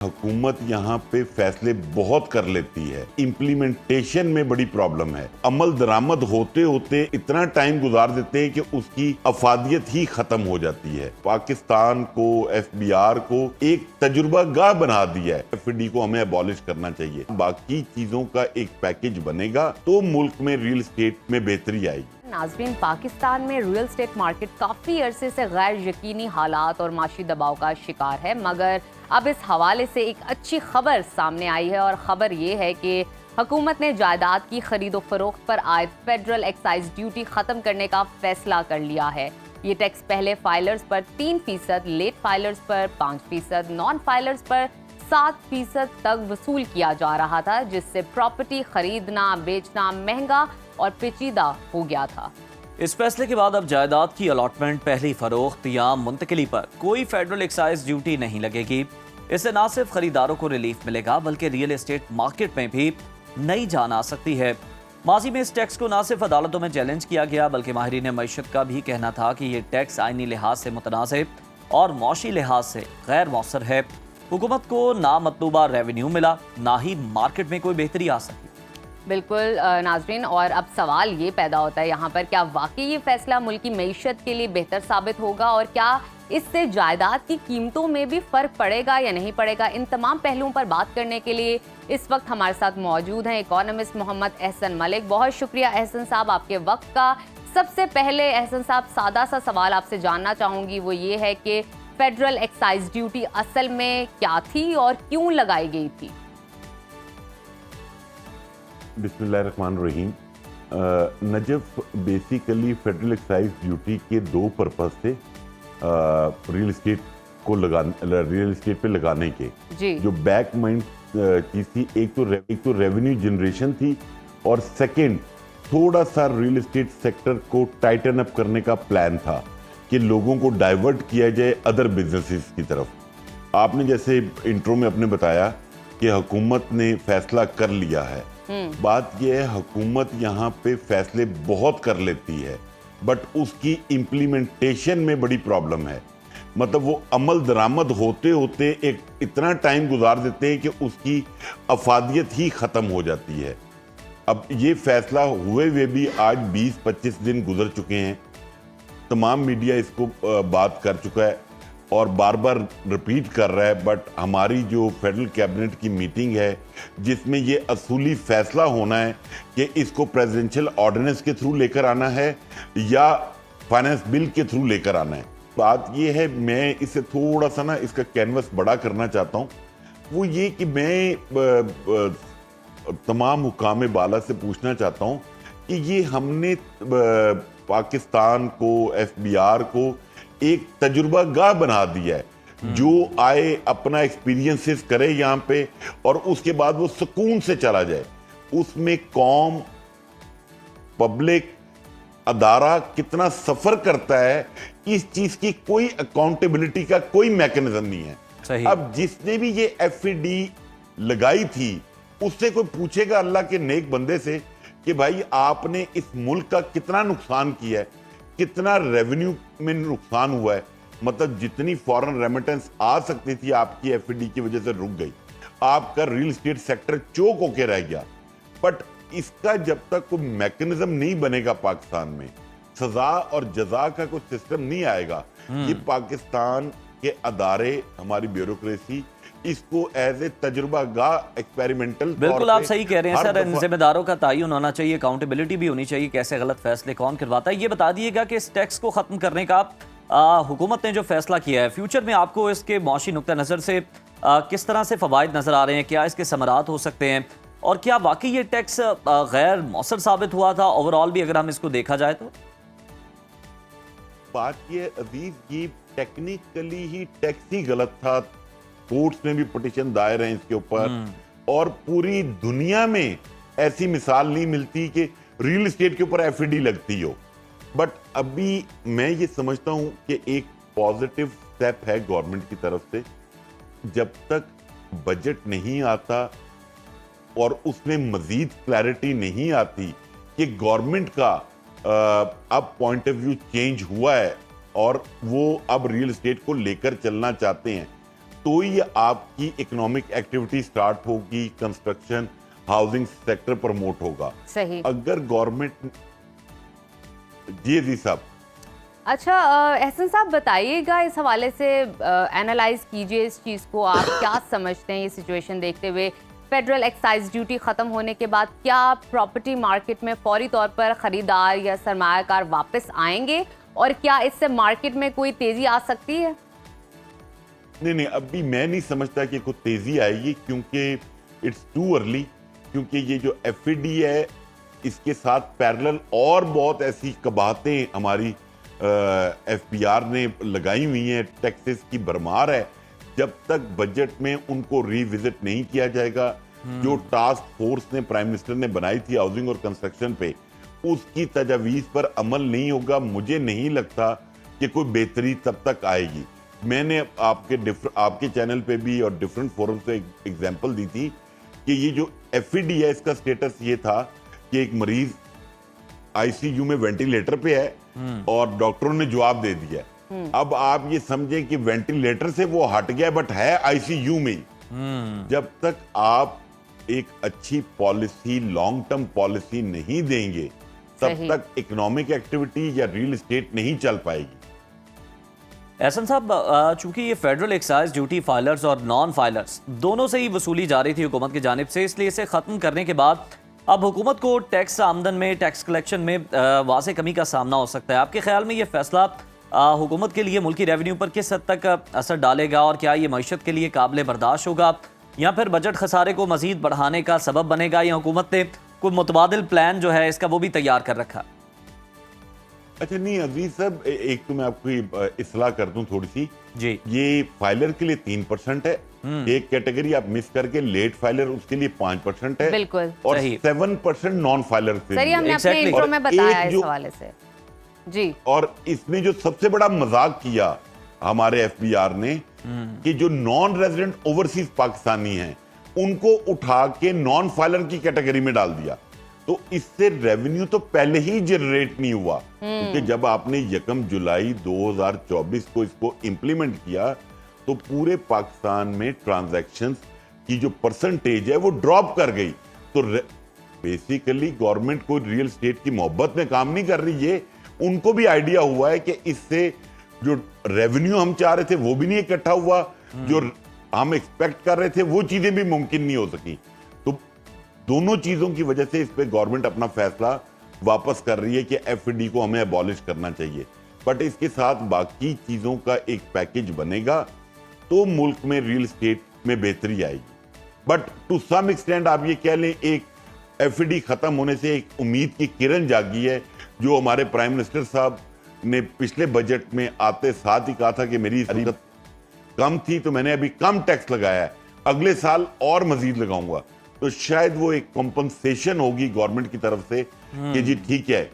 हुकूमत यहाँ पे फैसले बहुत कर लेती है, इम्प्लीमेंटेशन में बड़ी प्रॉब्लम है। अमल दरामद होते होते इतना टाइम गुजार देते हैं कि उसकी अफादियत ही खत्म हो जाती है। पाकिस्तान को, FBR को एक तजुर्बा गाह बना दिया है। FD को हमें अबॉलिश करना चाहिए। बाकी चीजों का एक पैकेज बनेगा तो मुल्क में रियल एस्टेट में बेहतरी आएगी। नाज़रीन, पाकिस्तान में रियल एस्टेट मार्केट काफ़ी अरसे से गैर यकीनी हालात और माशी दबाव का शिकार है, मगर अब इस हवाले से एक अच्छी खबर सामने आई है और ख़बर ये है कि हुकूमत ने जायदाद की खरीदो फरोख्त पर आयद फेडरल एक्साइज ड्यूटी ख़त्म करने का फैसला कर लिया है। ये टैक्स पहले फाइलर्स पर 3%, लेट फाइलर्स पर 5%, नॉन फाइलर्स पर 7% तक वसूल किया जा रहा था, जिससे प्रॉपर्टी खरीदना बेचना महंगा और पेचीदा हो गया था। इस फैसले के बाद अब जायदाद की अलॉटमेंट, पहली फरोख्त या मुंतकिली पर कोई फेडरल एक्साइज ड्यूटी नहीं लगेगी। इससे न सिर्फ खरीदारों को रिलीफ मिलेगा बल्कि रियल एस्टेट मार्केट में भी नई जान आ सकती है। माजी में इस टैक्स को न सिर्फ अदालतों में चैलेंज किया गया बल्कि माहिरीन मईशत का भी कहना था कि ये टैक्स आईनी लिहाज से मुतनाज़ और मौशी लिहाज से गैर मौसर है। हुकूमत को ना मतलूबा रेवेन्यू मिला, ना ही मार्केट में कोई बेहतरी आ सकी। बिल्कुल नाजरीन, और अब सवाल ये पैदा होता है यहाँ पर, क्या वाकई ये फैसला मुल्क की मईशत के लिए बेहतर साबित होगा और क्या इससे जायदाद की कीमतों में भी फ़र्क पड़ेगा या नहीं पड़ेगा? इन तमाम पहलुओं पर बात करने के लिए इस वक्त हमारे साथ मौजूद हैं इकोनॉमिस्ट मोहम्मद एहसन मलिक। बहुत शुक्रिया एहसन साहब आपके वक्त का। सबसे पहले एहसन साहब, सादा सा सवाल आपसे जानना चाहूँगी, वो ये है कि फेडरल एक्साइज ड्यूटी असल में क्या थी और क्यों लगाई गई थी? बिस्मिल्लाहिर्रहमानिर्रहीम। Najaf, basically federal excise duty के दो पर्पस थे रियल एस्टेट पे लगाने के। जी। जो बैक माइंड चीज थी, एक तो रेवेन्यू जनरेशन थी और सेकंड थोड़ा सा रियल एस्टेट सेक्टर को टाइटन अप करने का प्लान था कि लोगों को डाइवर्ट किया जाए अदर बिजनेसेस की तरफ। आपने जैसे इंट्रो में अपने बताया कि हुकूमत ने फैसला कर लिया है। बात यह है, हुकूमत यहाँ पे फैसले बहुत कर लेती है बट उसकी इम्प्लीमेंटेशन में बड़ी प्रॉब्लम है। मतलब वो अमल दरामद होते होते एक इतना टाइम गुजार देते हैं कि उसकी अफादियत ही खत्म हो जाती है। अब ये फैसला हुए हुए भी आज 20-25 दिन गुजर चुके हैं। तमाम मीडिया इसको बात कर चुका है और बार बार रिपीट कर रहा है, बट हमारी जो फेडरल कैबिनेट की मीटिंग है जिसमें ये असूली फैसला होना है कि इसको प्रेसिडेंशियल ऑर्डिनेंस के थ्रू लेकर आना है या फाइनेंस बिल के थ्रू लेकर आना है। बात ये है, मैं इसे थोड़ा सा ना इसका कैनवस बड़ा करना चाहता हूँ। वो ये कि मैं तमाम हुकाम बाला से पूछना चाहता हूँ कि ये हमने पाकिस्तान को, FBR को एक तजुर्बा गाह बना दिया है। जो आए अपना एक्सपीरियंसेस करे यहाँ पे और उसके बाद वो सुकून से चला जाए। उसमें कौम, पब्लिक, अदारा कितना सफर करता है, इस चीज की कोई अकाउंटेबिलिटी का कोई मैकेनिज्म नहीं है। सही। अब जिसने भी ये FD लगाई थी उससे कोई पूछेगा अल्लाह के नेक बंदे से कि भाई आपने इस मुल्क का कितना नुकसान किया है, कितना रेवेन्यू में नुकसान हुआ है। मतलब जितनी फॉरेन रेमिटेंस आ सकती थी आपकी FD की वजह से रुक गई। आपका रियल एस्टेट सेक्टर चोक होके रह गया। बट इसका जब तक कोई मैकेनिज्म नहीं बनेगा पाकिस्तान में, सजा और जजा का कोई सिस्टम नहीं आएगा, ये पाकिस्तान के अदारे, हमारी ब्यूरोक्रेसी इसको एज ए तजुर्बा गाह एक्सपेरिमेंटल। बिल्कुल आप सही कह रहे हैं सर। जिम्मेदारों का तयन होना चाहिए, अकाउंटेबिलिटी भी होनी चाहिए, कैसे गलत फैसले कौन करवाता है। ये बता दिएगा कि इस टैक्स को खत्म करने का हुकूमत ने जो फैसला किया है, फ्यूचर में आपको इसके मौशी नुक्ता नज़र से किस तरह से फ़वाइद नज़र आ रहे हैं? क्या इसके समरात हो सकते हैं और क्या वाकई ये टैक्स गैर मौसर साबित हुआ था ओवरऑल भी, अगर हम इसको देखा जाए तो? बात ये अजीज की, टेक्निकली ही टैक्स ही गलत था। कोर्ट्स में भी पिटीशन दायर हैं इसके ऊपर और पूरी दुनिया में ऐसी मिसाल नहीं मिलती कि रियल एस्टेट के ऊपर FD लगती हो। बट अभी मैं ये समझता हूं कि एक पॉजिटिव स्टेप है गवर्नमेंट की तरफ से। जब तक बजट नहीं आता और उसमें मजीद क्लैरिटी नहीं आती कि गवर्नमेंट का अब पॉइंट ऑफ व्यू चेंज हुआ है और वो अब रियल एस्टेट को लेकर चलना चाहते हैं, तो ही आपकी इकोनॉमिक एक्टिविटी स्टार्ट होगी, कंस्ट्रक्शन हाउसिंग सेक्टर प्रमोट होगा। सही। अगर गवर्नमेंट जी साहब। अच्छा एहसन साहब बताइएगा, इस हवाले से एनालाइज कीजिए इस चीज़ को, आप क्या समझते हैं ये सिचुएशन देखते हुए? फेडरल एक्साइज ड्यूटी ख़त्म होने के बाद क्या प्रॉपर्टी मार्केट में फौरी तौर पर ख़रीदार या सरमायाकार वापस आएंगे, और क्या इससे मार्केट में कोई तेज़ी आ सकती है? नहीं, अभी मैं नहीं समझता कि कोई तेज़ी आएगी, क्योंकि इट्स टू अर्ली। क्योंकि ये जो एफईडी है, इसके साथ पैरेलल और बहुत ऐसी कबाहतें हमारी एफबीआर ने लगाई हुई हैं, टैक्सेस की भरमार है। जब तक बजट में उनको रिविजिट नहीं किया जाएगा, जो टास्क फोर्स ने प्राइम मिनिस्टर ने बनाई थी हाउसिंग और कंस्ट्रक्शन पे, उसकी तजावीज़ पर अमल नहीं होगा, मुझे नहीं लगता कि कोई बेहतरी तब तक आएगी। मैंने आपके चैनल पे भी और डिफरेंट फोरम से एग्जांपल दी थी कि ये जो एफईडी है, इसका स्टेटस ये था कि एक मरीज आईसीयू में वेंटिलेटर पे है और डॉक्टरों ने जवाब दे दिया। अब आप ये समझें कि वेंटिलेटर से वो हट गया, बट है आईसीयू में ही। जब तक आप एक अच्छी पॉलिसी, लॉन्ग टर्म पॉलिसी नहीं देंगे, तब तक इकोनॉमिक एक्टिविटी या रियल एस्टेट नहीं चल पाएगी। एहसन साहब, चूंकि ये फेडरल एक्साइज ड्यूटी फाइलर्स और नॉन फाइलर्स दोनों से ही वसूली जा रही थी हुकूमत की जानिब से, इसलिए इसे ख़त्म करने के बाद अब हुकूमत को टैक्स आमदन में, टैक्स कलेक्शन में वाज़ेह कमी का सामना हो सकता है। आपके ख्याल में ये फैसला हुकूमत के लिए मुल्की रेवेन्यू पर किस हद तक असर डालेगा, और क्या ये मईशत के लिए काबिल बर्दाश्त होगा, या फिर बजट खसारे को मजीद बढ़ाने का सबब बनेगा, या हुकूमत ने कोई मुतबादिल प्लान जो है इसका वो भी तैयार कर रखा? अच्छा नहीं अजीज साहब, एक तो मैं आपको इस्लाह कर दूं थोड़ी सी जी। ये फाइलर के लिए 3% है, एक कैटेगरी आप मिस करके लेट फाइलर, उसके लिए 5% है, बिल्कुल, और सही। 7% नॉन फाइलर के सही, लिए। हमने अपने Exactly. इंट्रो में बताया एक इस हवाले से जी। और इसमें जो सबसे बड़ा मजाक किया हमारे एफबीआर ने कि जो नॉन रेजिडेंट ओवरसीज पाकिस्तानी हैं, उनको उठा के नॉन फाइलर की कैटेगरी में डाल दिया। तो इससे रेवेन्यू तो पहले ही जनरेट नहीं हुआ, क्योंकि जब आपने 1 जुलाई 2024 को इसको इंप्लीमेंट किया, तो पूरे पाकिस्तान में ट्रांजैक्शंस की जो परसेंटेज है वो ड्रॉप कर गई। तो बेसिकली गवर्नमेंट कोई रियल एस्टेट की मोहब्बत में काम नहीं कर रही है, उनको भी आइडिया हुआ है कि इससे जो रेवेन्यू हम चाह रहे थे वो भी नहीं इकट्ठा हुआ, जो हम एक्सपेक्ट कर रहे थे वो चीजें भी मुमकिन नहीं हो सकी। तो दोनों चीजों की वजह से इस पे गवर्नमेंट अपना फैसला वापस कर रही है कि एफडी को हमें अबॉलिश करना चाहिए, बट इसके साथ बाकी चीजों का एक पैकेज बनेगा तो मुल्क में रियल एस्टेट में बेहतरी आएगी। बट टू सम एक्सटेंट आप ये कह लें, एक एफडी खत्म होने से एक उम्मीद की किरण जागी है, जो हमारे प्राइम मिनिस्टर साहब ने पिछले बजट में आते साथ ही कहा था कि मेरी खरीद कम थी तो मैंने अभी कम टैक्स लगाया है, अगले साल और मजीद लगाऊंगा। तो शायद वो एक कॉम्पनसेशन होगी गवर्नमेंट की तरफ से कि जी ठीक है,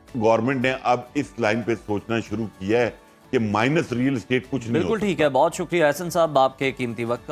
गवर्नमेंट ने अब इस लाइन पे सोचना शुरू किया है कि माइनस रियल एस्टेट कुछ नहीं हो बिल्कुल ठीक है। बहुत शुक्रिया एहसन साहब आपके कीमती वक्त का।